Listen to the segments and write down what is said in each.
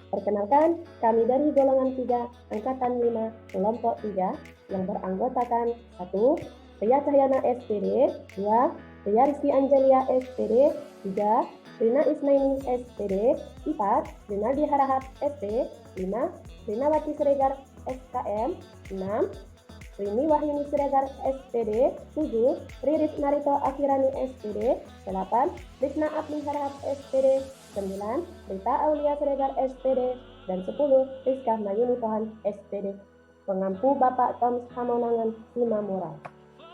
Perkenalkan, kami dari golongan 3, Angkatan 5, Kelompok 3, yang beranggotakan 1. Ria Cahyana SPD, 2. Ria Rizky Angelia SPD, 3. Rina Ismaini SPD, 4. Rinaldi Harahap SP, 5. Rina Wati Siregar SKM, 6. Rini Wahyuni Siregar SPD, 7. Riris Narito Akhirani SPD, 8. Risna Apni Harahap SPD, 9. Rita Aulia Siregar SPD, dan 10. Rizka Mayuni Tohan SPD. Pengampu Bapak Toms Hamonangan Simamora,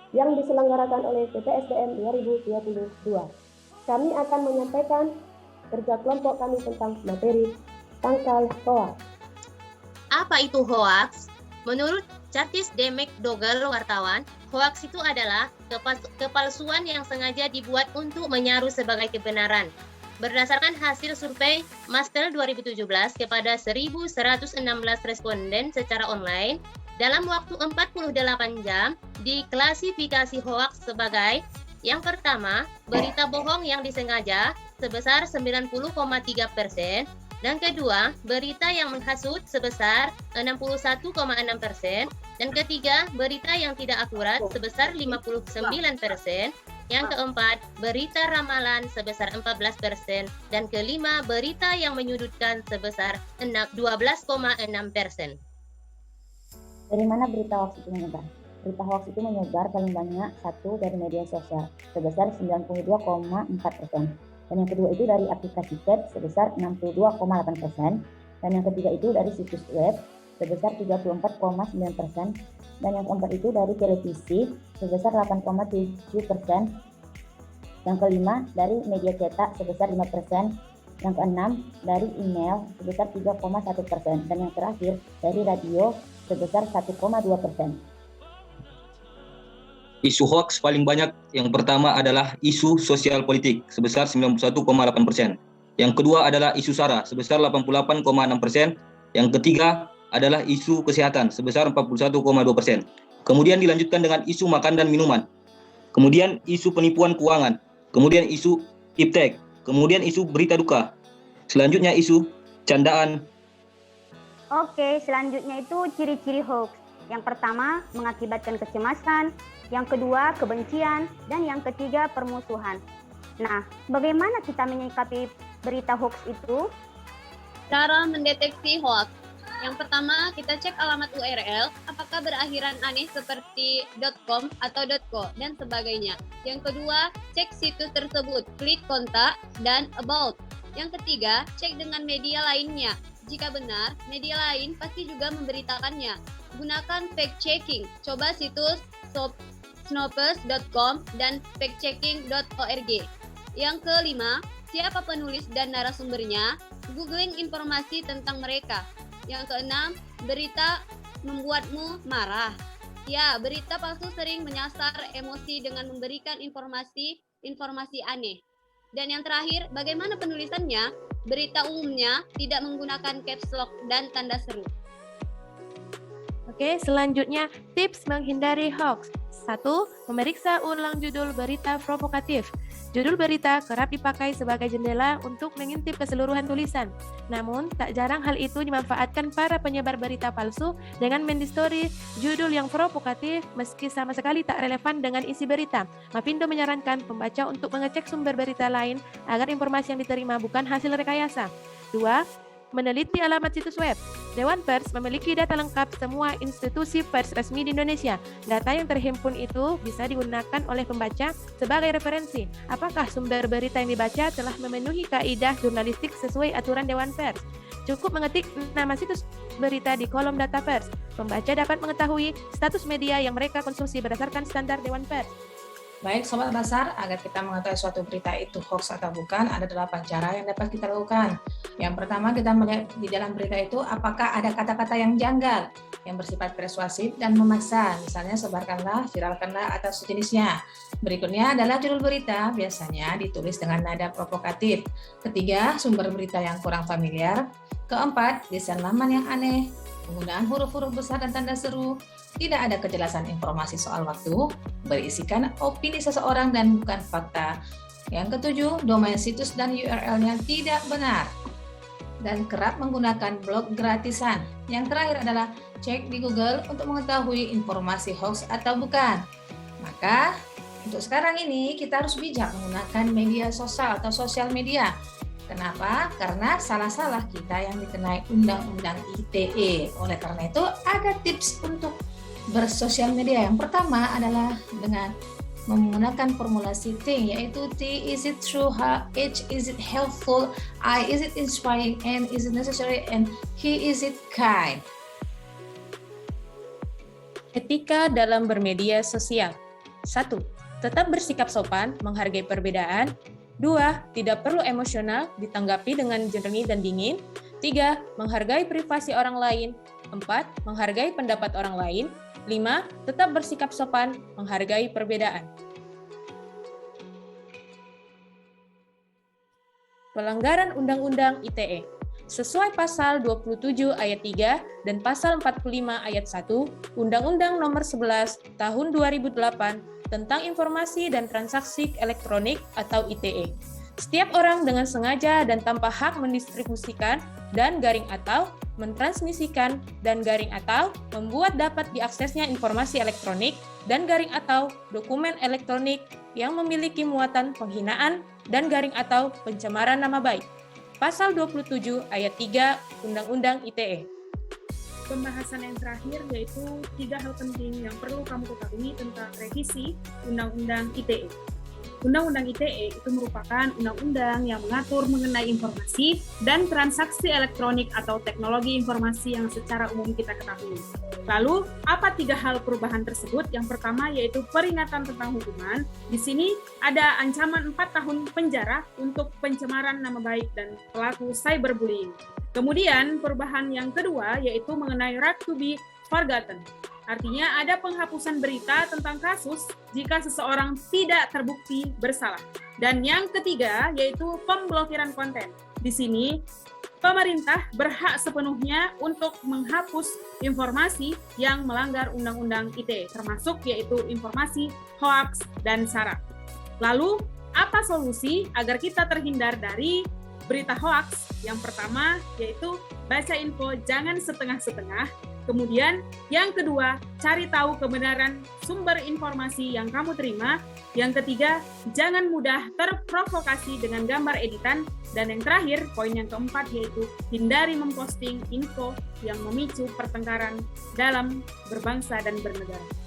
yang diselenggarakan oleh PPSDM 2022. Kami akan menyampaikan kerja kelompok kami tentang materi tangkal hoax. Apa itu hoax? Menurut Curtis D. McDougall, wartawan, hoax itu adalah kepalsuan yang sengaja dibuat untuk menyaru sebagai kebenaran. Berdasarkan hasil survei Mastel 2017 kepada 1.116 responden secara online, dalam waktu 48 jam diklasifikasi hoax sebagai: yang pertama, berita bohong yang disengaja sebesar 90,3%, dan kedua, berita yang menghasut sebesar 61,6%, dan ketiga, berita yang tidak akurat sebesar 59%, yang keempat, berita ramalan sebesar 14%, dan kelima, berita yang menyudutkan sebesar 12,6%. Dari mana berita hoax itu menyebar? Berita hoax itu menyebar paling banyak satu dari media sosial sebesar 92,4%. Dan yang kedua itu dari aplikasi chat sebesar 62,8%, dan yang ketiga itu dari situs web sebesar 34,9%, dan yang keempat itu dari televisi sebesar 8,7%, yang kelima dari media cetak sebesar 5%, yang keenam dari email sebesar 3,1%, dan yang terakhir dari radio sebesar 1,2%. Isu hoax paling banyak yang pertama adalah isu sosial politik sebesar 91,8%. Yang kedua adalah isu SARA sebesar 88,6%. Yang ketiga adalah isu kesehatan sebesar 41,2%. Kemudian dilanjutkan dengan isu makan dan minuman. Kemudian isu penipuan keuangan. Kemudian isu iptek. Kemudian isu berita duka. Selanjutnya isu candaan. Oke, selanjutnya itu ciri-ciri hoax. Yang pertama, mengakibatkan kecemasan. Yang kedua, kebencian. Dan yang ketiga, permusuhan. Nah, bagaimana kita menyikapi berita hoax itu? Cara mendeteksi hoax. Yang pertama, kita cek alamat URL, apakah berakhiran aneh seperti .com atau .co, dan sebagainya. Yang kedua, cek situs tersebut, klik kontak, dan about. Yang ketiga, cek dengan media lainnya. Jika benar, media lain pasti juga memberitakannya. Gunakan fact-checking, coba situs snopes.com dan factchecking.org. Yang kelima, siapa penulis dan narasumbernya, googling informasi tentang mereka. Yang keenam, berita membuatmu marah. Ya, berita palsu sering menyasar emosi dengan memberikan informasi aneh. Dan yang terakhir, bagaimana penulisannya? Berita umumnya tidak menggunakan caps lock dan tanda seru. Oke, selanjutnya tips menghindari hoax. 1. Memeriksa ulang judul berita provokatif. Judul berita kerap dipakai sebagai jendela untuk mengintip keseluruhan tulisan. Namun, tak jarang hal itu dimanfaatkan para penyebar berita palsu dengan mendistori judul yang provokatif meski sama sekali tak relevan dengan isi berita. Mapindo menyarankan pembaca untuk mengecek sumber berita lain agar informasi yang diterima bukan hasil rekayasa. 2. Meneliti alamat situs web. Dewan Pers memiliki data lengkap semua institusi pers resmi di Indonesia. Data yang terhimpun itu bisa digunakan oleh pembaca sebagai referensi. Apakah sumber berita yang dibaca telah memenuhi kaidah jurnalistik sesuai aturan Dewan Pers? Cukup mengetik nama situs berita di kolom data pers. Pembaca dapat mengetahui status media yang mereka konsumsi berdasarkan standar Dewan Pers. Baik Sobat Basar, agar kita mengetahui suatu berita itu hoax atau bukan, ada 8 cara yang dapat kita lakukan. Yang pertama, kita melihat di dalam berita itu apakah ada kata-kata yang janggal, yang bersifat persuasif dan memaksa, misalnya sebarkanlah, viralkanlah, atau sejenisnya. Berikutnya adalah judul berita, biasanya ditulis dengan nada provokatif. Ketiga, sumber berita yang kurang familiar. Keempat, desain laman yang aneh, penggunaan huruf-huruf besar dan tanda seru, tidak ada kejelasan informasi soal waktu, berisikan opini seseorang dan bukan fakta. Yang ketujuh, domain situs dan URL-nya tidak benar. dan kerap menggunakan blog gratisan. Yang terakhir adalah cek di Google untuk mengetahui informasi hoax atau bukan. Maka untuk sekarang ini kita harus bijak menggunakan media sosial atau sosial media. Kenapa? Karena salah-salah kita yang dikenai Undang-Undang ITE. Oleh karena itu ada tips untuk bersosial media. Yang pertama adalah dengan menggunakan formulasi T, yaitu T, is it true, H, is it helpful, I, is it inspiring, N, is it necessary, and K, is it kind. Etika dalam bermedia sosial. 1. Tetap bersikap sopan, menghargai perbedaan. 2. Tidak perlu emosional, ditanggapi dengan jernih dan dingin. 3. Menghargai privasi orang lain. 4. Menghargai pendapat orang lain. 5. Tetap bersikap sopan, menghargai perbedaan. Pelanggaran Undang-Undang ITE. Sesuai pasal 27 ayat 3 dan pasal 45 ayat 1 Undang-Undang Nomor 11 Tahun 2008 tentang Informasi dan Transaksi Elektronik atau ITE. Setiap orang dengan sengaja dan tanpa hak mendistribusikan dan garing atau mentransmisikan dan garing atau membuat dapat diaksesnya informasi elektronik dan garing atau dokumen elektronik yang memiliki muatan penghinaan dan garing atau pencemaran nama baik. Pasal 27 ayat 3 Undang-Undang ITE. Pembahasan yang terakhir yaitu 3 hal penting yang perlu kamu ketahui tentang revisi Undang-Undang ITE. Undang-Undang ITE itu merupakan undang-undang yang mengatur mengenai informasi dan transaksi elektronik atau teknologi informasi yang secara umum kita ketahui. Lalu, apa 3 hal perubahan tersebut? Yang pertama yaitu peringatan tentang hukuman. Di sini ada ancaman 4 tahun penjara untuk pencemaran nama baik dan pelaku cyberbullying. Kemudian, perubahan yang kedua yaitu mengenai right to be forgotten. Artinya ada penghapusan berita tentang kasus jika seseorang tidak terbukti bersalah. Dan yang ketiga yaitu pemblokiran konten. Di sini pemerintah berhak sepenuhnya untuk menghapus informasi yang melanggar Undang-Undang ITE, termasuk yaitu informasi hoaks dan sara. Lalu apa solusi agar kita terhindar dari berita hoaks? Yang pertama yaitu baca info jangan setengah-setengah. Kemudian yang kedua, cari tahu kebenaran sumber informasi yang kamu terima. Yang ketiga, jangan mudah terprovokasi dengan gambar editan. Dan yang terakhir, poin yang keempat yaitu hindari memposting info yang memicu pertengkaran dalam berbangsa dan bernegara.